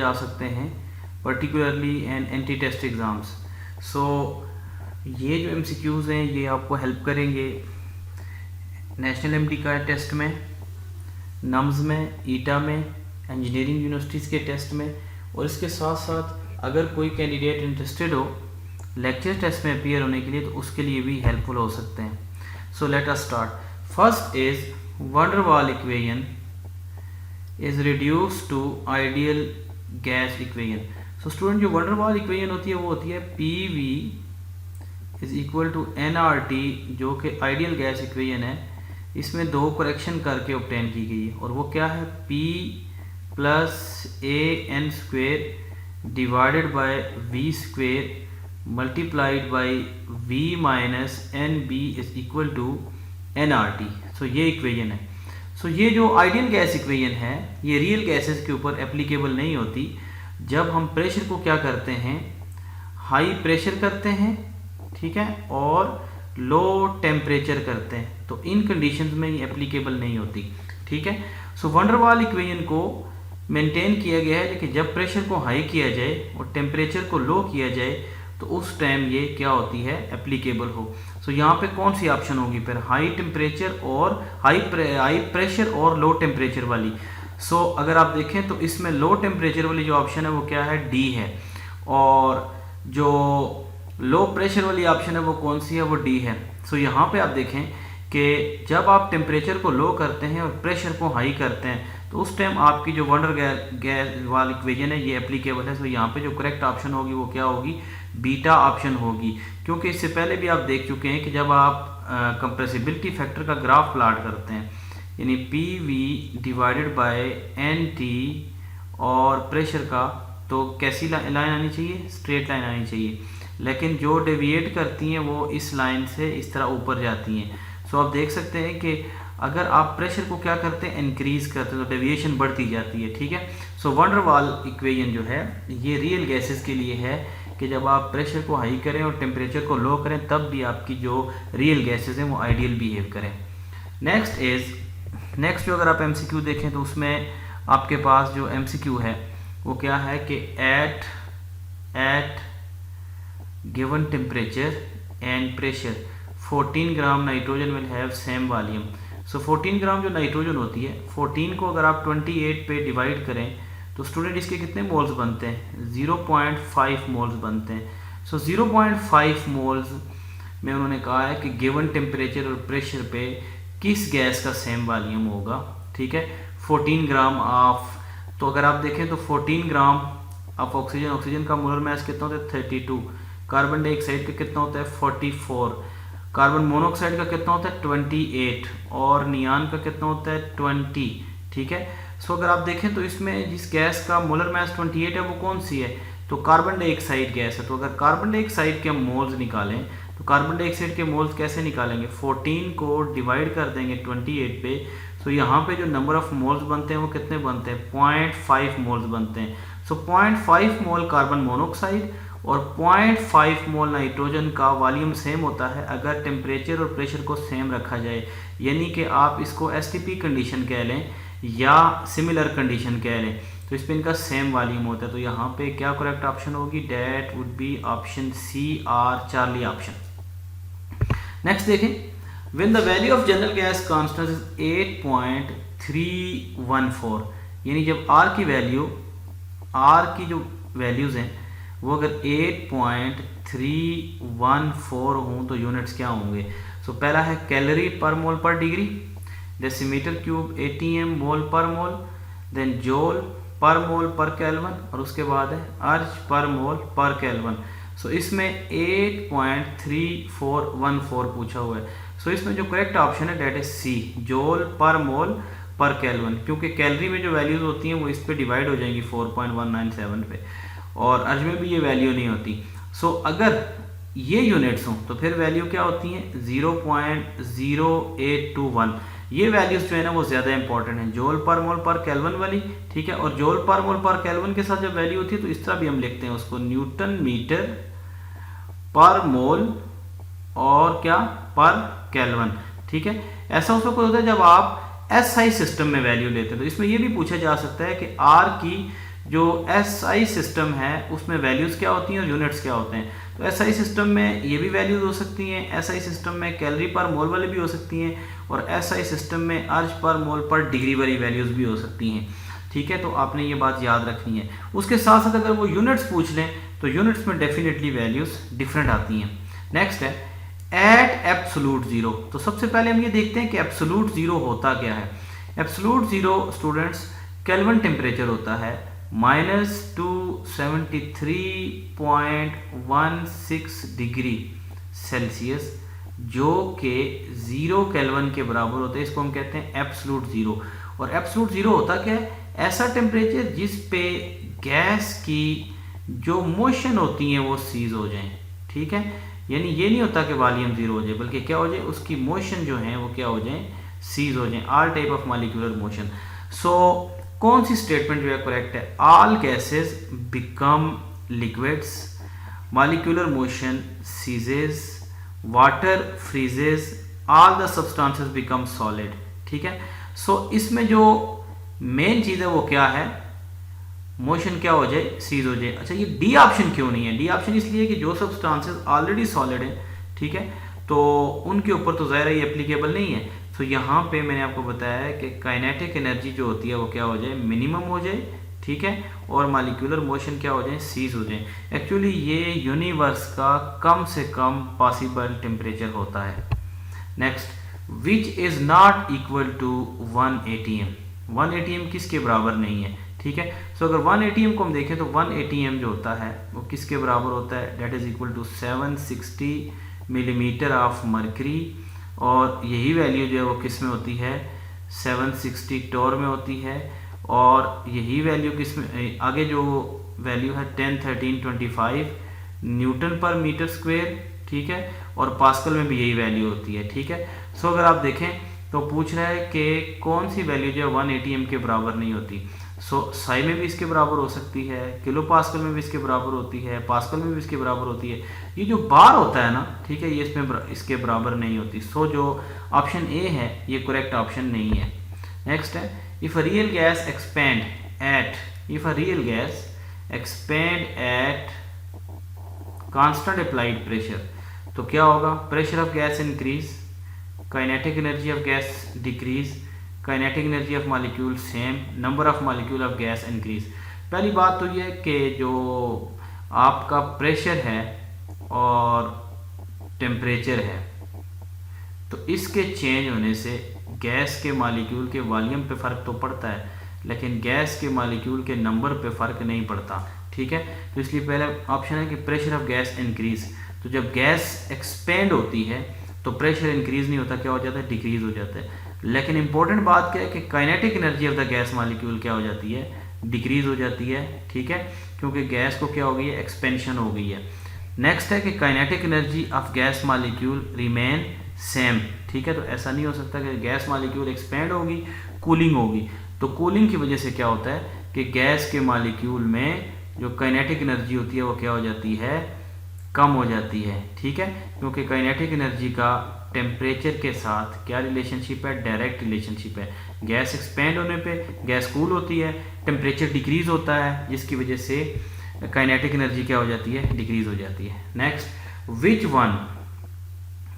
जा सकते हैं, particularly and entry test exams. So ये जो MCQs हैं ये आपको हेल्प करेंगे नेशनल MD का टेस्ट में, नम्स में, ईटा में, इंजीनियरिंग यूनिवर्सिटीज़ के टेस्ट में, और इसके साथ साथ अगर कोई कैंडिडेट इंटरेस्टेड हो लेक्चर टेस्ट में अपीयर होने के लिए तो उसके लिए भी हेल्पफुल हो सकते हैं। So let us start. First is van der Waal equation is reduce to ideal gas equation. So student, जो वैन डर वाल इक्वेशन होती है वो होती है PV is equal to nRT, जो कि आइडियल गैस इक्वेशन है। इसमें दो करेक्शन करके ऑब्टेन की गई है, और वो क्या है, P plus AN square divided by V square multiplied by V minus NB is equal to nRT। So ये इक्वेशन है। सो ये जो आइडियल गैस इक्वेशन है ये रियल गैसेस के ऊपर एप्लीकेबल नहीं होती। जब हम प्रेशर को क्या करते हैं, हाई प्रेशर करते हैं, ठीक है, और लो टेम्परेचर करते हैं, तो इन कंडीशंस में ये एप्लीकेबल नहीं होती, ठीक है। So when der Waal equation को मेंटेन किया गया है, लेकिन जब प्रेशर को हाई किया जाए और टेम्परेचर को लो किया जाए तो उस टाइम ये क्या होती है, एप्लीकेबल हो। सो यहाँ पे कौन सी ऑप्शन होगी फिर, हाई टेम्परेचर और हाई प्रेशर और लो टेम्परेचर वाली। सो अगर आप देखें तो इसमें लो टेम्परेचर वाली जो ऑप्शन है वो क्या है, D है, और जो लो प्रेशर वाली ऑप्शन है वो कौन सी है, वो D है। सो यहाँ पे आप देखें कि जब आप टेम्परेचर को लो करते हैं और प्रेशर को हाई करते हैं तो उस टाइम आपकी जो वैन डर गैस वाल इक्वेशन है ये एप्लीकेबल है। सो यहाँ पे जो करेक्ट ऑप्शन होगी वो क्या होगी, बीटा ऑप्शन होगी, क्योंकि इससे पहले भी आप देख चुके हैं कि जब आप कंप्रेसिबिलिटी फैक्टर का ग्राफ प्लॉट करते हैं, यानी PV डिवाइडेड बाय NT और प्रेशर का, तो कैसी लाइन आनी चाहिए, स्ट्रेट लाइन आनी चाहिए, लेकिन जो डेविएट करती हैं वो इस लाइन से इस तरह ऊपर जाती हैं। सो आप देख सकते हैं कि अगर आप प्रेशर को क्या करते हैं, इंक्रीज करते हैं, तो डेविएशन बढ़ती जाती है, ठीक है। So when der Waal equation जो है ये रियल गैसेस के लिए है कि जब आप प्रेशर को हाई करें और टेम्परेचर को लो करें तब भी आपकी जो रियल गैसेस हैं वो आइडियल बिहेव करें। नेक्स्ट जो अगर आप MCQ देखें तो उसमें आपके पास जो MCQ है वो क्या है कि at given temperature and pressure 14 gram nitrogen will have same volume. So 14 gram जो नाइट्रोजन होती है, 14 को अगर आप 28 पे डिवाइड करें तो स्टूडेंट इसके कितने मोल्स बनते हैं, 0.5 मोल्स बनते हैं। सो 0.5 मोल्स में उन्होंने कहा है कि गिवन टेम्परेचर और प्रेशर पे किस गैस का सेम वॉल्यूम होगा, ठीक है। 14 ग्राम ऑफ, तो अगर आप देखें तो 14 ग्राम ऑफ ऑक्सीजन का मोलर मास कितना होता है, 32, कार्बन डाइऑक्साइड का कितना होता है, 44, कार्बन मोनोऑक्साइड का कितना होता है, 28, और नियान का कितना होता है, 20, ठीक है। सो अगर आप देखें तो इसमें जिस गैस का मोलर मास 28 है वो कौन सी है, तो कार्बन डाइऑक्साइड गैस है। तो अगर कार्बन डाइऑक्साइड के हम मोल्स निकालें तो कार्बन डाइऑक्साइड के मोल्स कैसे निकालेंगे, 14 को डिवाइड कर देंगे 28 पे। सो यहाँ पे जो नंबर ऑफ मोल्स बनते हैं वो कितने बनते हैं, 0.5 मोल्स बनते हैं। सो 0.5 मोल कार्बन मोनोऑक्साइड और 0.5 मोल नाइट्रोजन का वॉल्यूम सेम होता है अगर टेम्परेचर और प्रेशर को सेम रखा जाए, यानी कि आप इसको STP कंडीशन कह लें या सिमिलर कंडीशन कह लें, तो इस पर इनका सेम वॉल्यूम होता है। तो यहाँ पे क्या करेक्ट ऑप्शन होगी, that would be option C, R Charlie option. Next देखें, when the value of general gas constant is 8.314, यानी जब R की जो वैल्यूज हैं वो अगर 8.314 हों तो यूनिट्स क्या होंगे। सो पहला है कैलोरी पर मोल पर डिग्री, डेसीमीटर क्यूब ATM मोल पर मोल, देन जूल पर मोल पर केल्विन, और उसके बाद है अर्ज पर मोल पर केल्विन। सो इसमें 8.3414 पूछा हुआ है। सो इसमें जो करेक्ट ऑप्शन है that is C, joule per mole पर केल्विन, क्योंकि कैलोरी में जो वैल्यूज होती हैं वो इस पे डिवाइड हो जाएंगी 4.197 पे, और अर्ज में भी ये वैल्यू नहीं होती। सो अगर ये यूनिट्स हों तो फिर वैल्यू क्या होती है, 0.0821। ये वैल्यूज जो है ना वो ज़्यादा इंपॉर्टेंट है, जूल पर मोल पर केल्विन वाली, ठीक है। और जूल पर मोल पर केल्विन के साथ जब वैल्यू होती है तो इस तरह भी हम लिखते हैं उसको, न्यूटन मीटर पर मोल और क्या पर केल्विन, ठीक है। ऐसा उस वक्त होता है जब आप SI सिस्टम में वैल्यू लेते हैं। तो इसमें यह भी पूछा जा सकता है कि R की जो SI सिस्टम है उसमें वैल्यूज़ क्या होती हैं और यूनिट्स क्या होते हैं। तो SI सिस्टम में ये भी वैल्यूज़ हो सकती हैं, SI सिस्टम में कैलोरी पर मोल वाली भी हो सकती हैं, और SI सिस्टम में अर्ज पर मोल पर डिग्री वाली वैल्यूज़ भी हो सकती हैं। ठीक है, तो आपने ये बात याद रखनी है। उसके साथ साथ अगर वो यूनिट्स पूछ लें तो यूनिट्स में डेफिनेटली वैल्यूज़ डिफरेंट आती हैं। नेक्स्ट है एट एब्सोलूट ज़ीरो। तो सबसे पहले हम ये देखते हैं कि एब्सोलूट ज़ीरो होता क्या है। Absolute zero students kelvin temperature होता है -273.16 डिग्री सेल्सियस, जो कि 0 केल्विन के बराबर होता है। इसको हम कहते हैं एब्सोलूट ज़ीरो। और एब्सोलूट ज़ीरो होता क्या है? ऐसा टेम्परेचर जिस पे गैस की जो मोशन होती हैं वो सीज हो जाएं। ठीक है, यानी ये नहीं होता कि वॉल्यूम ज़ीरो हो जाए, बल्कि क्या हो जाए, उसकी मोशन जो है वो क्या हो जाए, सीज हो जाए। All type of molecular motion. So कौन सी स्टेटमेंट जो है करेक्ट है? All gases become liquids, molecular motion ceases, water freezes, all the substances become solid. ठीक है, सो इसमें जो मेन चीज़ है वो क्या है? मोशन क्या हो जाए, सीज हो जाए। अच्छा, ये डी ऑप्शन क्यों नहीं है? डी ऑप्शन इसलिए कि जो सब्सटेंसेस ऑलरेडी सॉलिड हैं, ठीक है, तो उनके ऊपर तो ज़ाहिर ये एप्लीकेबल नहीं है। तो यहाँ पे मैंने आपको बताया है कि काइनेटिक एनर्जी जो होती है वो क्या हो जाए, मिनिमम हो जाए। ठीक है, और मॉलिक्यूलर मोशन क्या हो जाए, सीज हो जाए। एक्चुअली ये यूनिवर्स का कम से कम पॉसिबल टेम्परेचर होता है। Next, which is not equal to 1 ATM। 1 ATM किसके बराबर नहीं है? ठीक है, सो अगर 1 ATM को हम देखें तो 1 ATM जो होता है वो किसके बराबर होता है? That is equal to 760 millimetre of mercury. और यही वैल्यू जो है वो किस में होती है? 760 टोर में होती है। और यही वैल्यू किस में, आगे जो वैल्यू है 10, 13, 25 न्यूटन पर मीटर स्क्वायर। ठीक है, और पास्कल में भी यही वैल्यू होती है। ठीक है, सो अगर आप देखें तो पूछ रहा है कि कौन सी वैल्यू जो है 1 ATM के बराबर नहीं होती। सो साई में भी इसके बराबर हो सकती है, किलो पास्कल में भी इसके बराबर होती है, पास्कल में भी इसके बराबर होती है। ये जो बार होता है ना, ठीक है, ये इसके बराबर नहीं होती। सो जो ऑप्शन ए है ये करेक्ट ऑप्शन नहीं है। नेक्स्ट है if a real gas expand at constant applied pressure, तो क्या होगा? Pressure of gas increase, kinetic energy of gas decrease, kinetic energy of molecule same, number of molecule of gas increase. पहली बात तो ये है कि जो आपका प्रेशर है और टेम्परेचर है, तो इसके चेंज होने से गैस के मॉलिक्यूल के वॉल्यूम पे फ़र्क तो पड़ता है, लेकिन गैस के मॉलिक्यूल के नंबर पे फ़र्क नहीं पड़ता। ठीक है, तो इसलिए पहला ऑप्शन है कि प्रेशर ऑफ गैस इंक्रीज। तो जब गैस एक्सपेंड होती है तो प्रेशर इंक्रीज नहीं होता, क्या हो जाता है? डिक्रीज हो जाता है। लेकिन इंपॉर्टेंट बात क्या है कि kinetic energy of the gas molecule क्या हो जाती है? डिक्रीज हो जाती है। ठीक है, क्योंकि गैस को क्या हो गई है? एक्सपेंशन हो गई है। नेक्स्ट है कि kinetic energy of gas molecule remain same. ठीक है, तो ऐसा नहीं हो सकता कि गैस मॉलिक्यूल एक्सपेंड होगी, कूलिंग होगी। तो कूलिंग की वजह से क्या होता है कि गैस के मॉलिक्यूल में जो काइनेटिक एनर्जी होती है वो क्या हो जाती है? कम हो जाती है। ठीक है, क्योंकि काइनेटिक एनर्जी का टेम्परेचर के साथ क्या रिलेशनशिप है? डायरेक्ट रिलेशनशिप है। गैस एक्सपेंड होने पे गैस कूल होती है, टेम्परेचर डिक्रीज होता है, जिसकी वजह से काइनेटिक एनर्जी क्या हो जाती है? डिक्रीज हो जाती है। Next, which one,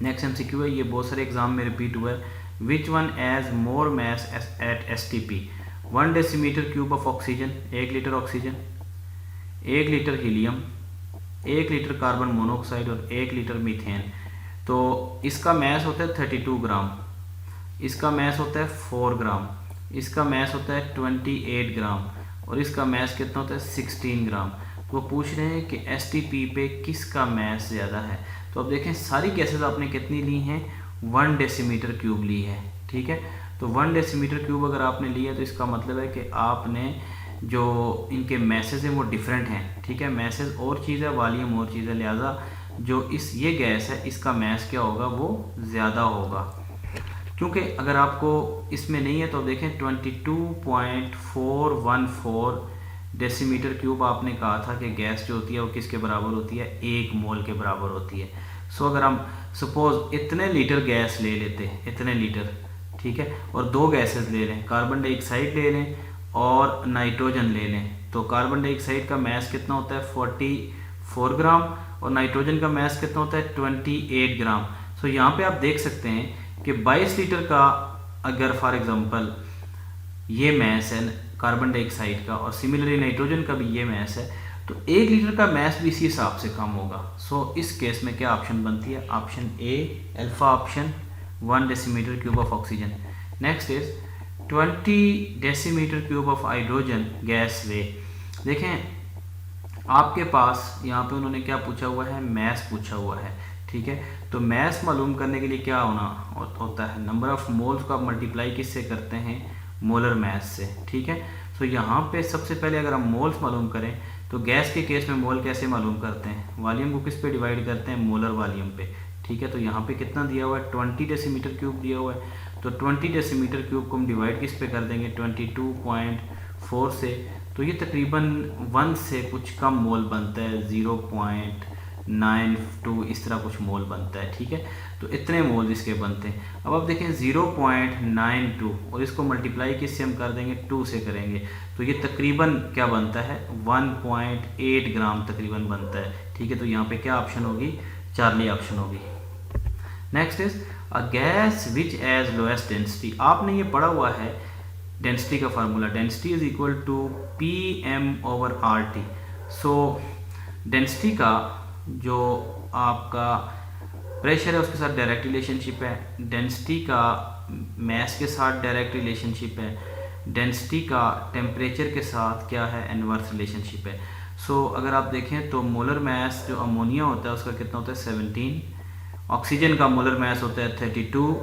next MCQ है, ये बहुत सारे एग्जाम में रिपीट हुआ है। Which one has more mass at STP? 1 decimetre cube of oxygen, 1 litre oxygen, 1 litre helium, 1 litre carbon monoxide और 1 लीटर मीथेन। तो इसका मैस होता है 32 ग्राम, इसका मैस होता है 4 ग्राम, इसका मैस होता है 28 ग्राम और इसका मैस कितना होता है? 16 ग्राम। तो वो पूछ रहे हैं कि STP पे किसका मैस ज़्यादा है। तो अब देखें सारी गैसेस आपने कितनी ली हैं? 1 डेसीमीटर क्यूब ली है। ठीक है, तो 1 डेसीमीटर क्यूब अगर आपने लिया तो इसका मतलब है कि आपने जो इनके मैसेज हैं वो डिफरेंट हैं। ठीक है, मैसेज और चीज़ है, वॉल्यूम और चीज़ है, लिहाजा जो ये गैस है इसका मैस क्या होगा? वो ज़्यादा होगा। क्योंकि अगर आपको इसमें नहीं है तो देखें 22.414 डेसीमीटर क्यूब आपने कहा था कि गैस जो होती है वो किसके बराबर होती है? 1 मोल के बराबर होती है। सो अगर हम सपोज इतने लीटर गैस ले लेते हैं, इतने लीटर, ठीक है, और 2 गैसेस ले लें, कार्बन डाइऑक्साइड ले लें और नाइट्रोजन ले लें, तो कार्बन डाइऑक्साइड का मास कितना होता है 44 ग्राम और नाइट्रोजन का मास कितना होता है 28 ग्राम। सो यहाँ पे आप देख सकते हैं कि 22 लीटर का अगर फॉर एग्जांपल ये मास है कार्बन डाइऑक्साइड का और सिमिलरली नाइट्रोजन का भी ये मास है, तो 1 लीटर का मास भी इसी हिसाब से कम होगा। सो इस केस में क्या ऑप्शन बनती है, option A alpha option 1 decimetre cube of oxygen. Next is 20 decimetre cube of hydrogen gas वे। देखें आपके पास यहाँ पे उन्होंने क्या पूछा हुआ है, मैस पूछा हुआ है, ठीक है। तो मैस मालूम करने के लिए क्या होता है, नंबर ऑफ मोल्स को आप मल्टीप्लाई किससे करते हैं, मोलर मैस से, ठीक है। तो यहाँ पे सबसे पहले अगर हम मोल्स मालूम करें तो गैस के केस में मोल कैसे मालूम करते हैं, वॉल्यूम को किस पे डिवाइड करते हैं, मोलर वॉल्यूम पे, ठीक है। तो यहाँ पे कितना दिया हुआ है 20 डेसीमीटर क्यूब दिया हुआ है, तो 20 डेसीमीटर क्यूब को हम डिवाइड किस पे कर देंगे 22.4 से, तो ये तकरीबन 1 से कुछ कम मोल बनता है, 0.92 इस तरह कुछ मोल बनता है, ठीक है। तो इतने मोल इसके बनते हैं। अब आप देखें 0.92 और इसको मल्टीप्लाई किससे हम कर देंगे 2 से करेंगे, तो ये तकरीबन क्या बनता है 1.8 ग्राम तकरीबन बनता है, ठीक है। तो यहाँ पे क्या ऑप्शन होगी, चार्ली ऑप्शन होगी। Next is a gas which has lowest density. आपने ये पढ़ा हुआ है डेंसिटी का formula, density is equal to PM/RT। So density का जो आपका प्रेशर है उसके साथ डायरेक्ट रिलेशनशिप है, डेंसिटी का मास के साथ डायरेक्ट रिलेशनशिप है, डेंसिटी का टेम्परेचर के साथ क्या है, इनवर्स रिलेशनशिप है। सो अगर आप देखें तो मोलर मास जो अमोनिया होता है उसका कितना होता है 17, ऑक्सीजन का मोलर मास होता है 32,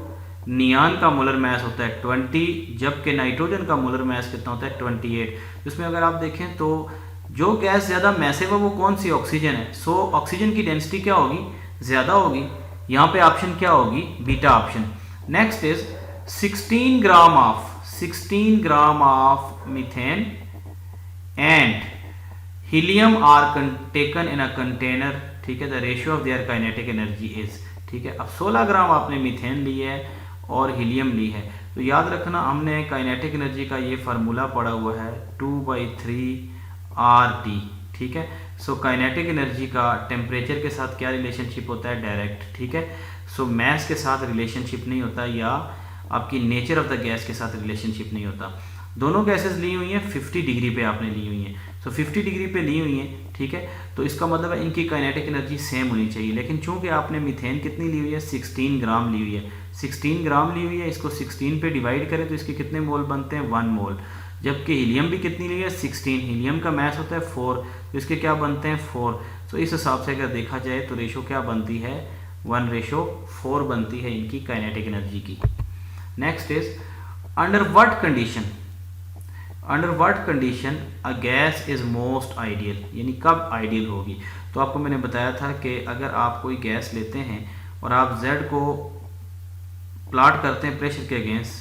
नियान का मोलर मास होता है 20, जबकि नाइट्रोजन का मोलर मास कितना होता है 28। इसमें अगर आप देखें तो जो गैस ज़्यादा मैसिव है वो कौन सी, ऑक्सीजन है। सो ऑक्सीजन की डेंसिटी क्या होगी, ज़्यादा होगी। यहाँ पे ऑप्शन क्या होगी, beta option. Next is 16 gram of methane and helium are taken in a container, ठीक है। The ratio of their kinetic energy is, ठीक है। अब 16 ग्राम आपने मीथेन ली है और हीलियम ली है, तो याद रखना हमने काइनेटिक एनर्जी का ये फार्मूला पढ़ा हुआ है 2/3RT, ठीक है। सो काइनेटिक एनर्जी का टेम्परेचर के साथ क्या रिलेशनशिप होता है, डायरेक्ट, ठीक है। सो मास के साथ रिलेशनशिप नहीं होता या आपकी नेचर ऑफ द गैस के साथ रिलेशनशिप नहीं होता। दोनों गैसेस ली हुई हैं 50 डिग्री पे आपने ली हुई हैं, सो 50 डिग्री पे ली हुई हैं, ठीक है। तो इसका मतलब है इनकी काइनेटिक एनर्जी सेम होनी चाहिए, लेकिन चूंकि आपने मीथेन कितनी ली हुई है 16 ग्राम ली हुई है, 16 ग्राम ली हुई है, इसको 16 पे डिवाइड करें तो इसके कितने मोल बनते हैं 1 मोल, जबकि हीलियम भी कितनी ली है 16, हीलियम का मास होता है 4, तो इसके क्या बनते हैं 4। तो इस हिसाब से अगर देखा जाए तो रेशो क्या बनती है 1:4 बनती है इनकी काइनेटिक एनर्जी की। Next is under what condition a gas is most ideal, यानी कब आइडियल होगी। तो आपको मैंने बताया था कि अगर आप कोई गैस लेते हैं और आप Z को प्लॉट करते हैं प्रेशर के अगेंस्ट,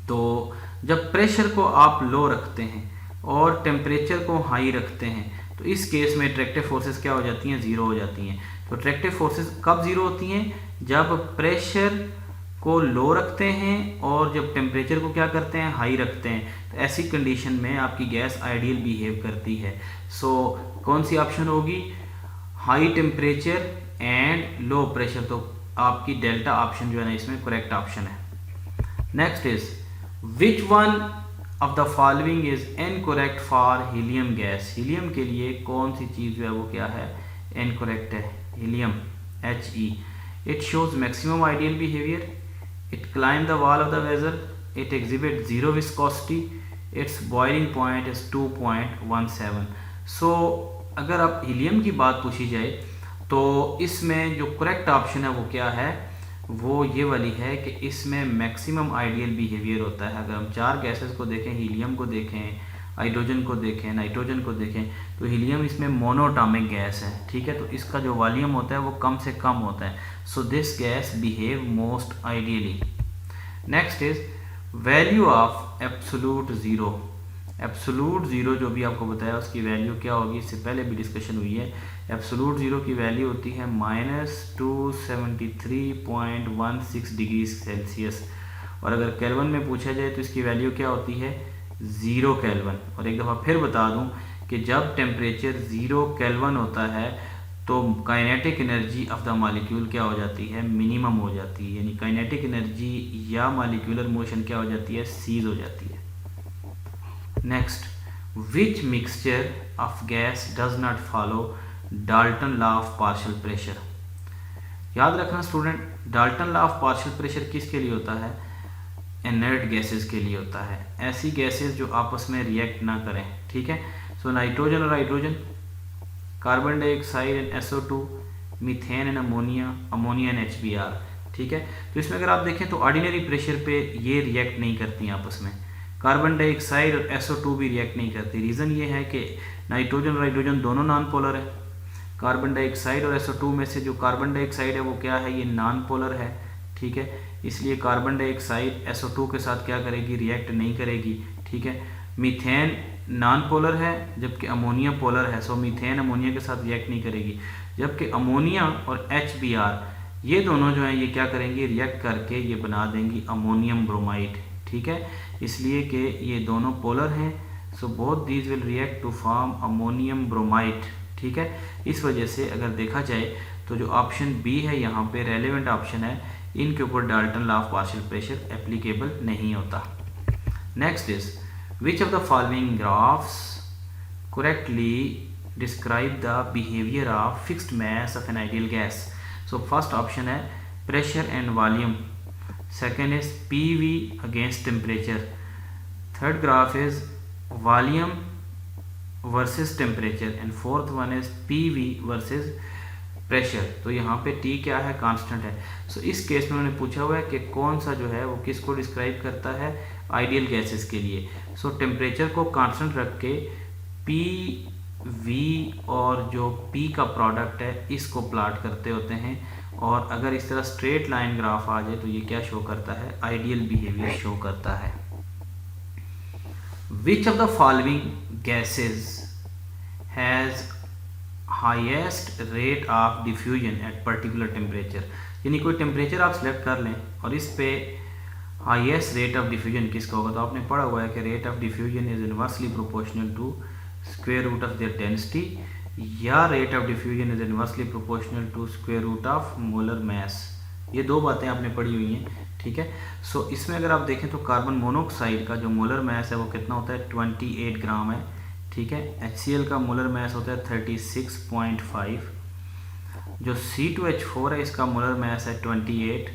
तो जब प्रेशर को आप लो रखते हैं और टेम्परेचर को हाई रखते हैं तो इस केस में ट्रैक्टिव फोर्सेस क्या हो जाती हैं, ज़ीरो हो जाती हैं। तो ट्रैक्टिव फोर्सेस कब ज़ीरो होती हैं, जब प्रेशर को लो रखते हैं और जब टेम्परेचर को क्या करते हैं, हाई रखते हैं। तो ऐसी कंडीशन में आपकी गैस आइडियल बिहेव करती है। सो कौन सी ऑप्शन होगी, high temperature and low pressure, तो आपकी डेल्टा ऑप्शन जो है ना इसमें करेक्ट ऑप्शन है। Next is which one of the following is incorrect for helium gas. Helium के लिए कौन सी चीज़ जो है वो क्या है, इनकरेक्ट है। Helium He, it shows maximum ideal behaviour, it climbed the wall of the vessel, it exhibits zero viscosity, its boiling point is 2.17। सो अगर आप हीलियम की बात पूछी जाए तो इसमें जो करेक्ट ऑप्शन है वो क्या है, वो ये वाली है कि इसमें मैक्सिमम आइडियल बिहेवियर होता है। अगर हम 4 गैसेस को देखें, हीलियम को देखें, हाइड्रोजन को देखें, नाइट्रोजन को देखें, तो हीलियम इसमें मोनोटॉमिक गैस है, ठीक है। तो इसका जो वॉल्यूम होता है वो कम से कम होता है। So this gas behave most ideally. Next is value of absolute zero. Absolute zero जो भी आपको बताया उसकी वैल्यू क्या होगी, इससे पहले भी डिस्कशन हुई है। एब्सोलूट ज़ीरो की वैल्यू होती है -273.16 डिग्री सेल्सियस, और अगर केल्विन में पूछा जाए तो इसकी वैल्यू क्या होती है 0 केल्विन। और एक दफ़ा फिर बता दूं कि जब टेम्परेचर 0 केल्विन होता है तो kinetic energy of the molecule क्या हो जाती है, मिनिमम हो जाती है, यानी काइनेटिक एनर्जी या मॉलिक्यूलर मोशन क्या हो जाती है, सीज हो जाती है। Next, which mixture of gas does not follow Dalton law of partial pressure. याद रखना student, Dalton law of partial pressure किसके लिए होता है, इनर्ट गैसेस के लिए होता है, ऐसी गैसेस जो आपस में रिएक्ट ना करें, ठीक है। सो नाइट्रोजन और hydrogen, carbon dioxide and SO2, methane and ammonia, ammonia and HBr, ठीक है। तो इसमें अगर आप देखें तो ऑर्डिनरी प्रेशर पे ये रिएक्ट नहीं करती आपस में, कार्बन डाइऑक्साइड और SO2 भी रिएक्ट नहीं करती। रीज़न ये है कि नाइट्रोजन और हाइड्रोजन दोनों नॉन पोलर है। कार्बन डाइऑक्साइड और SO2 में से जो कार्बन डाइऑक्साइड है वो क्या है, ये नॉन पोलर है, ठीक है। इसलिए कार्बन डाइऑक्साइड SO2 के साथ क्या करेगी, रिएक्ट नहीं करेगी, ठीक है। मीथेन नॉन पोलर है जबकि अमोनिया पोलर है, सो मीथेन अमोनिया के साथ रिएक्ट नहीं करेगी। जबकि अमोनिया और HBr ये दोनों जो हैं ये क्या करेंगी, रिएक्ट करके ये बना देंगी अमोनियम ब्रोमाइड, ठीक है। इसलिए कि ये दोनों पोलर हैं, so both these will react to form ammonium bromide, ठीक है। इस वजह से अगर देखा जाए तो जो ऑप्शन बी है यहाँ पे रेलेवेंट ऑप्शन है, इनके ऊपर Dalton law of partial pressure applicable नहीं होता। Next is which of the following graphs correctly describe the behaviour of fixed mass of an ideal gas. So first option है pressure and volume, second is PV against temperature, third graph is volume versus temperature and fourth one is PV versus pressure. तो यहाँ पे T क्या है, constant है। सो इस case में उन्होंने पूछा हुआ है कि कौन सा जो है वो किसको डिस्क्राइब करता है, आइडियल गैसेस के लिए। सो टेम्परेचर को कांस्टेंट रख के PV और जो P का प्रोडक्ट है इसको प्लॉट करते होते हैं, और अगर इस तरह स्ट्रेट लाइन ग्राफ आ जाए तो ये क्या शो करता है, आइडियल बिहेवियर शो करता है। विच of the following gases has highest rate of diffusion at particular temperature, यानी कोई टेम्परेचर आप सिलेक्ट कर लें और इस पे हाईएस्ट रेट ऑफ डिफ्यूजन किसका होगा। तो आपने पढ़ा हुआ है कि rate of diffusion is inversely proportional to square root of their density, या rate of diffusion is inversely proportional to square root of molar mass. ये दो बातें आपने पढ़ी हुई हैं, ठीक है। सो इसमें अगर आप देखें तो कार्बन मोनोऑक्साइड का जो मोलर मास है वो कितना होता है, 28 ग्राम है, ठीक है। HCl का मोलर मास होता है 36.5, जो C2H4 है इसका मोलर मास है 28,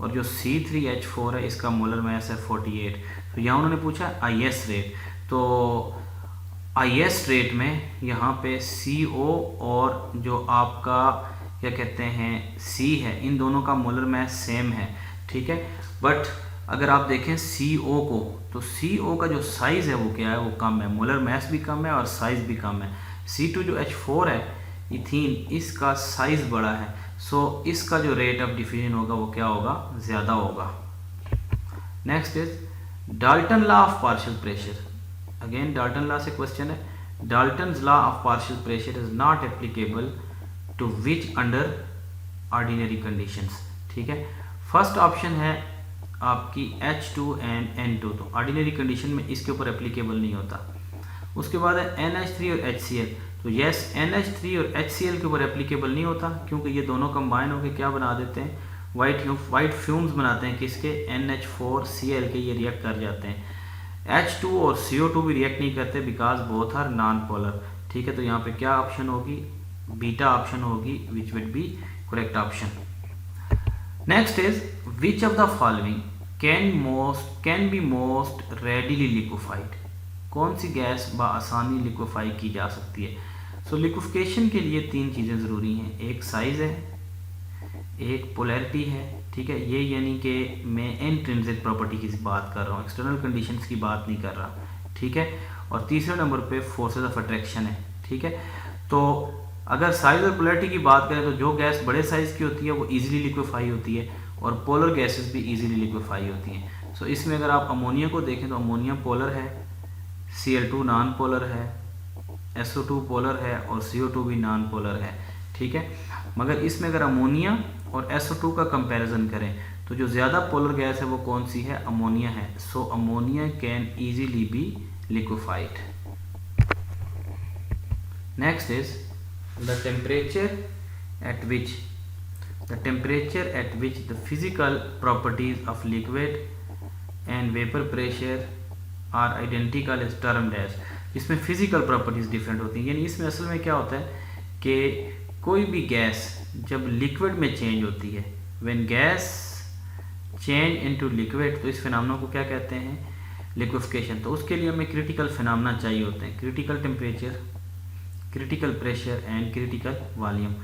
और जो C3H4 है इसका मोलर मास है 48। तो यहाँ उन्होंने पूछा IS रेट, तो IS रेट में यहाँ पे CO और जो आपका क्या कहते हैं C है, इन दोनों का मोलर मास सेम है, ठीक है। बट अगर आप देखें CO को, तो CO का जो साइज़ है वो क्या है, वो कम है, मोलर मास भी कम है और साइज़ भी कम है। C2 जो H4 है इथीन, इसका साइज़ बड़ा है, सो इसका जो रेट ऑफ डिफ्यूजन होगा वो क्या होगा, ज़्यादा होगा। Next is Dalton law of partial pressure. Again Dalton law से क्वेश्चन है, Dalton's law of partial pressure is not applicable to which under ordinary conditions, ठीक है। फर्स्ट ऑप्शन है आपकी H2 एंड N2, तो ऑर्डिनरी कंडीशन में इसके ऊपर एप्लीकेबल नहीं होता। उसके बाद है NH3 और HCl, तो यस NH3 और HCl के ऊपर एप्लीकेबल नहीं होता, क्योंकि ये दोनों कंबाइन होकर क्या बना देते हैं, वाइट फ्यूम्स बनाते हैं, किसके, NH4Cl के, ये रिएक्ट कर जाते हैं। H2 और CO2 भी रिएक्ट नहीं करते because both are non polar, ठीक है। तो यहाँ पे क्या ऑप्शन होगी, बीटा ऑप्शन होगी, which will be correct option. Next is which of the following can be most readily liquefied. कौन सी गैस बआसानी लिक्विफाई की जा सकती है। सो लिक्विफिकेशन के लिए तीन चीज़ें ज़रूरी हैं, एक साइज़ है, एक पोलैरिटी है, ठीक है। ये यानी कि मैं इंट्रिंसिक प्रॉपर्टी की बात कर रहा हूँ, एक्सटर्नल कंडीशंस की बात नहीं कर रहा, ठीक है। और तीसरे नंबर पे फोर्सेस ऑफ अट्रैक्शन है, ठीक है। तो अगर साइज़ और पोलैरिटी की बात करें तो जो गैस बड़े साइज़ की होती है वो इजीली लिक्विफाई होती है, और पोलर गैसेस भी इजीली लिक्विफाई होती हैं। सो इसमें अगर आप अमोनिया को देखें तो अमोनिया पोलर है, Cl2 नॉन पोलर है, SO2 पोलर है और CO2 भी नॉन पोलर है, ठीक है। मगर इसमें अगर अमोनिया और SO2 का कंपैरिजन करें तो जो ज़्यादा पोलर गैस है वो कौन सी है, अमोनिया है। So ammonia can easily be liquefied. Next is the temperature at which the physical properties of liquid and vapor pressure are identical is termed as। इसमें फिजिकल प्रॉपर्टीज डिफरेंट होती हैं, यानी इसमें असल में क्या होता है कि कोई भी गैस जब लिक्विड में चेंज होती है, when gas change into liquid, तो इस फिनोमेना को क्या कहते हैं, लिक्विफिकेशन। तो उसके लिए हमें क्रिटिकल फिनोमेना चाहिए होते हैं, critical temperature, critical pressure and critical volume.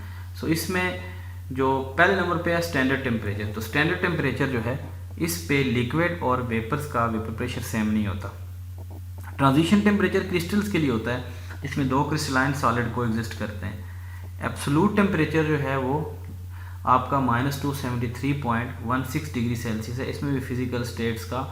So इसमें जो पहले नंबर पे है स्टैंडर्ड टेम्परेचर। तो स्टैंडर्ड टेम्परेचर जो है इस पे लिक्विड और वेपर्स का वेपर प्रेशर सेम नहीं होता। ट्रांजिशन टेम्परेचर क्रिस्टल्स के लिए होता है, इसमें दो क्रिस्टलाइन सॉलिड को एग्जिस्ट करते हैं। एब्सोलूट टेम्परेचर जो है वो आपका -273.16 डिग्री सेल्सियस है। इसमें भी फिजिकल स्टेट्स का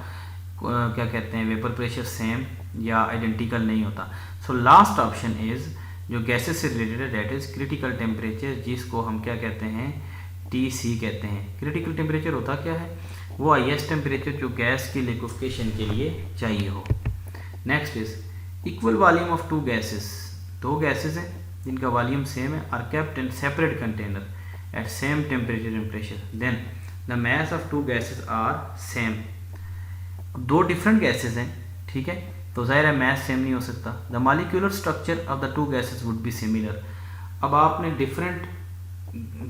क्या कहते हैं, वेपर प्रेशर सेम या आइडेंटिकल नहीं होता। सो लास्ट ऑप्शन इज़ जो गैसेस से रिलेटेड है, दैट इज क्रिटिकल टेम्परेचर, जिसको हम क्या कहते हैं, TC कहते हैं। क्रिटिकल टेम्परेचर होता क्या है, वो हाईएस्ट टेम्परेचर जो गैस की लिक्विफिकेशन के लिए चाहिए हो। Next is equal volume of two gases. दो गैसेस हैं जिनका वॉल्यूम सेम है, are kept in separate container at same temperature and pressure, then the mass of two gases are same. दो डिफरेंट गैसेस हैं, ठीक है, तो ज़ाहिर है मैथ सेम नहीं हो सकता। The molecular structure of the two gases would be similar. अब आपने डिफरेंट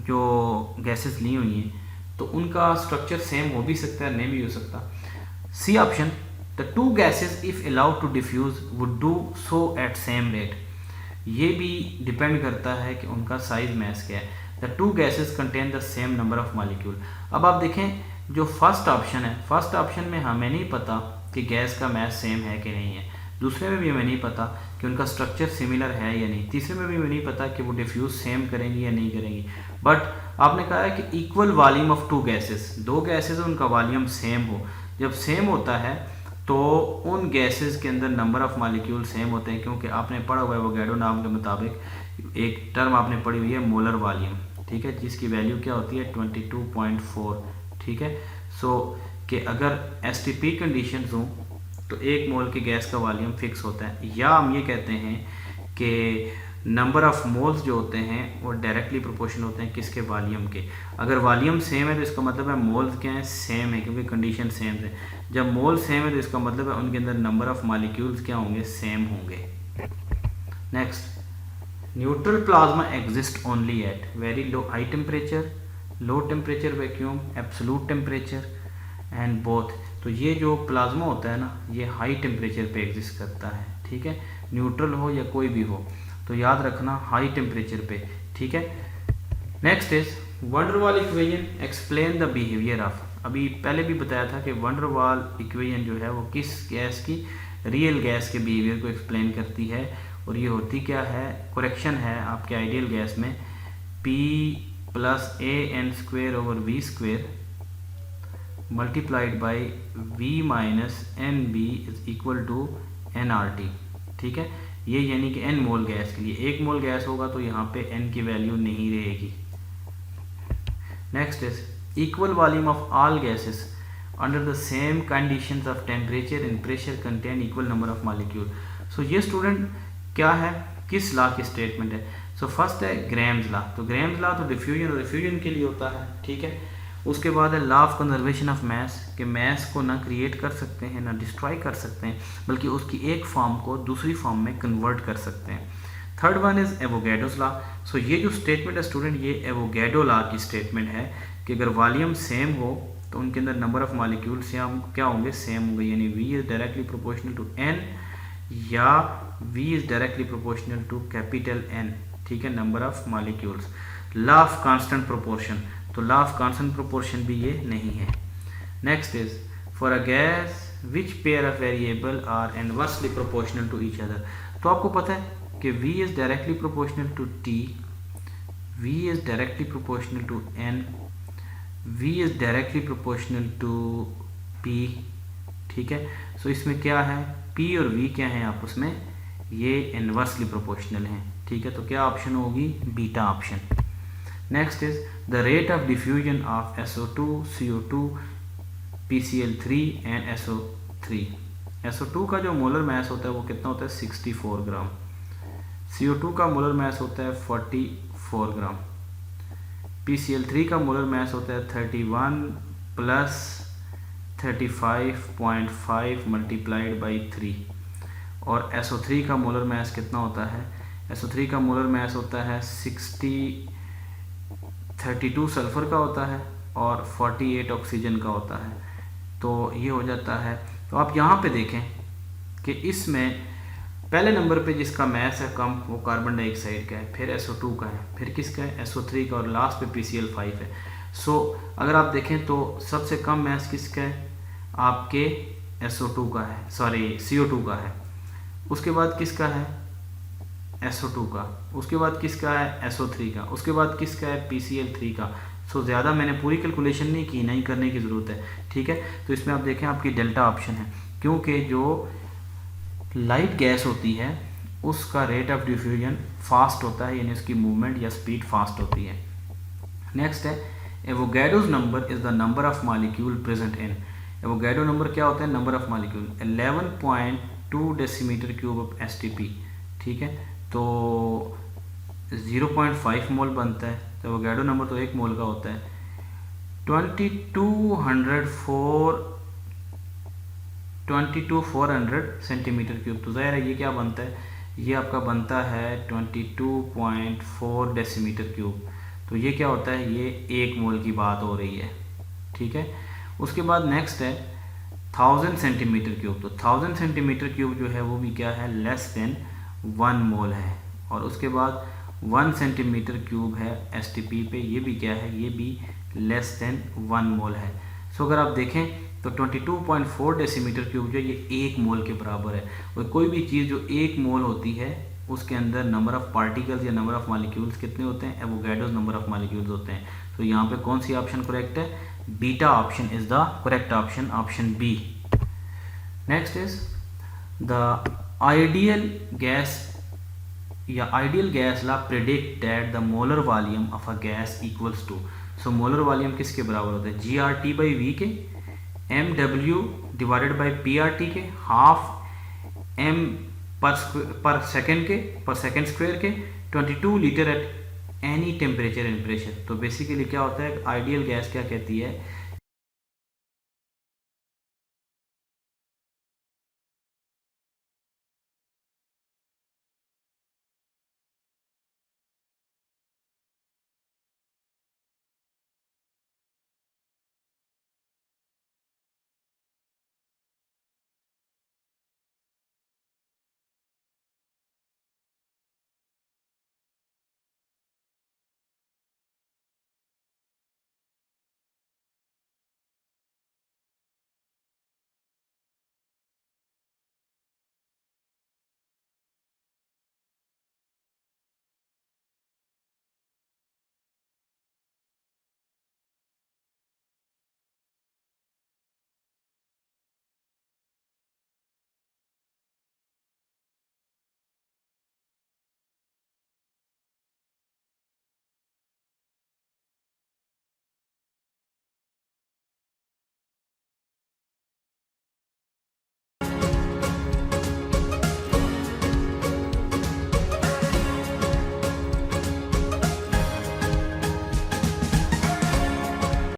जो गैसेस ली हुई हैं तो उनका स्ट्रक्चर सेम हो भी सकता है, नहीं भी हो सकता। C option, the two gases if allowed to diffuse would do so at same rate. ये भी डिपेंड करता है कि उनका साइज मैस क्या है। The two gases contain the same number of molecule. अब आप देखें जो फर्स्ट ऑप्शन है, फर्स्ट ऑप्शन में हमें नहीं पता कि गैस का मैस सेम है कि नहीं है, दूसरे में भी हमें नहीं पता कि उनका स्ट्रक्चर सिमिलर है या नहीं, तीसरे में भी हमें नहीं पता कि वो डिफ्यूज सेम करेंगी या नहीं करेंगी। बट आपने कहा है कि equal volume of two gases, दो गैसेस उनका वॉल्यूम सेम हो। जब सेम होता है तो उन गैसेस के अंदर नंबर ऑफ मॉलिक्यूल सेम होते हैं, क्योंकि आपने पढ़ा हुआ है वोगैडो नाम के मुताबिक एक टर्म आपने पढ़ी हुई है मोलर वॉल्यूम, ठीक है, जिसकी वैल्यू क्या होती है 22.4, ठीक है। सो कि अगर STP कंडीशंस हों तो एक मोल के गैस का वॉल्यूम फिक्स होता है, या हम ये कहते हैं कि नंबर ऑफ मोल्स जो होते हैं वो डायरेक्टली प्रोपोर्शनल होते हैं किसके, वॉल्यूम के। अगर वॉल्यूम सेम है तो इसका मतलब है मोल्स क्या है, सेम है, क्योंकि कंडीशन सेम है। जब मोल सेम है तो इसका मतलब है उनके अंदर नंबर ऑफ मॉलिक्यूल्स क्या होंगे, सेम होंगे। Next, neutral plasma exist only at very low high temperature, low temperature vacuum, absolute temperature and both. तो ये जो प्लाज्मा होता है ना, ये हाई टेम्परेचर पे एग्जिस्ट करता है, ठीक है, न्यूट्रल हो या कोई भी हो, तो याद रखना हाई टेम्परेचर पे, ठीक है। नेक्स्ट इज वंडर वाल equation explain the behaviour of. अभी पहले भी बताया था कि वंडर वाल इक्वेशन जो है वो किस गैस की, रियल गैस के बिहेवियर को एक्सप्लेन करती है, और ये होती क्या है, करेक्शन है आपके आइडियल गैस में, P + AN²/V² multiplied by V - NB = nRT, ठीक है। ये यानी कि n मोल गैस के लिए, एक मोल गैस होगा तो यहाँ पे n की वैल्यू नहीं रहेगी। Next is equal volume of all gases under the same conditions of temperature and pressure contain equal number of molecule. So ये स्टूडेंट क्या है, किस लॉ की स्टेटमेंट है। सो फर्स्ट है ग्राम्स लॉ। तो ग्राम्स लॉ तो डिफ्यूजन और रिफ्यूजन के लिए होता है, ठीक है। उसके बाद है law of conservation of mass, कि मैस को ना क्रिएट कर सकते हैं ना डिस्ट्रॉय कर सकते हैं, बल्कि उसकी एक फॉर्म को दूसरी फॉर्म में कन्वर्ट कर सकते हैं। Third one is Avogadro's law. So ये जो स्टेटमेंट है स्टूडेंट, ये एवोगैडो लॉ की स्टेटमेंट है कि अगर वॉल्यूम सेम हो तो उनके अंदर नंबर ऑफ मॉलिक्यूल सेम क्या होंगे, सेम होंगे, यानी V is directly proportional to N या V is directly proportional to capital N, ठीक है, number of molecules. Law of constant proportion, तो लॉ ऑफ कांस्टेंट प्रोपोर्शन भी ये नहीं है। Next is for a gas which pair of variable are inversely proportional to each other. तो आपको पता है कि V is directly proportional to T, V is directly proportional to N, V is directly proportional to P, ठीक है। So इसमें क्या है, P और V क्या है आपस में, ये इनवर्सली प्रोपोर्शनल हैं, ठीक है। तो क्या ऑप्शन होगी, beta option. Next is the rate of diffusion of SO2, CO2, PCl3 and SO3। SO2 का जो मोलर मैस होता है वो कितना होता है 64 ग्राम, CO2 का मोलर मैस होता है 44 ग्राम, PCl3 का मोलर मैस होता है 31 प्लस 35.5 मल्टीप्लाइड बाई 3, और SO3 का मोलर मैस कितना होता है, SO3 का मोलर मैस होता है 32 सल्फ़र का होता है और 48 ऑक्सीजन का होता है। तो ये हो जाता है। तो आप यहाँ पे देखें कि इसमें पहले नंबर पे जिसका मैस है कम वो कार्बन डाइऑक्साइड का है, फिर SO2 का है, फिर किसका है SO3 का, और लास्ट पे PCl5 है। सो अगर आप देखें तो सबसे कम मैस किसका है, आपके SO2 का है, सॉरी CO2 का है। उसके बाद किसका है SO2 का, उसके बाद किसका है SO3 का, उसके बाद किसका है PCl3 का। सो ज़्यादा मैंने पूरी कैलकुलेशन नहीं की, नहीं करने की ज़रूरत है, ठीक है। तो इसमें आप देखें आपकी डेल्टा ऑप्शन है, क्योंकि जो लाइट गैस होती है उसका रेट ऑफ डिफ्यूजन फास्ट होता है, यानी उसकी मूवमेंट या स्पीड फास्ट होती है। नेक्स्ट है Avogadro's number is the number of molecule present in. Avogadro number क्या होता है, number of molecule 11.2 decimetre cube of STP, ठीक है। तो 0.5 मोल बनता है, तो एवोगैड्रो नंबर तो 1 मोल का होता है। 22,400 सेंटीमीटर क्यूब, तो ज़ाहिर है ये क्या बनता है, ये आपका बनता है 22.4 डेसीमीटर क्यूब। तो ये क्या होता है, ये 1 मोल की बात हो रही है, ठीक है। उसके बाद नेक्स्ट है 1000 सेंटीमीटर क्यूब। तो 1000 सेंटीमीटर क्यूब जो है वो भी क्या है, लेस देन 1 मोल है। और उसके बाद 1 सेंटीमीटर क्यूब है STP पे, ये भी क्या है, ये भी लेस देन 1 मोल है। सो अगर आप देखें तो 22.4 डेसीमीटर क्यूब जो ये 1 मोल के बराबर है। और कोई भी चीज़ जो 1 मोल होती है उसके अंदर नंबर ऑफ़ पार्टिकल्स या नंबर ऑफ़ मॉलिक्यूल्स कितने होते हैं, एवोगैड्रोस नंबर ऑफ़ मॉलिक्यूल्स होते हैं। तो यहाँ पे कौन सी ऑप्शन करेक्ट है, beta option is the correct option, option B. Next is the ideal gas या ideal gas law predict that the molar volume of a gas equals to. So molar volume किसके बराबर होता है, GRT/V के, MW divided by PRT के, half M पर second square के, 22 litre at any temperature and pressure. तो basically क्या होता है, आइडियल गैस क्या कहती है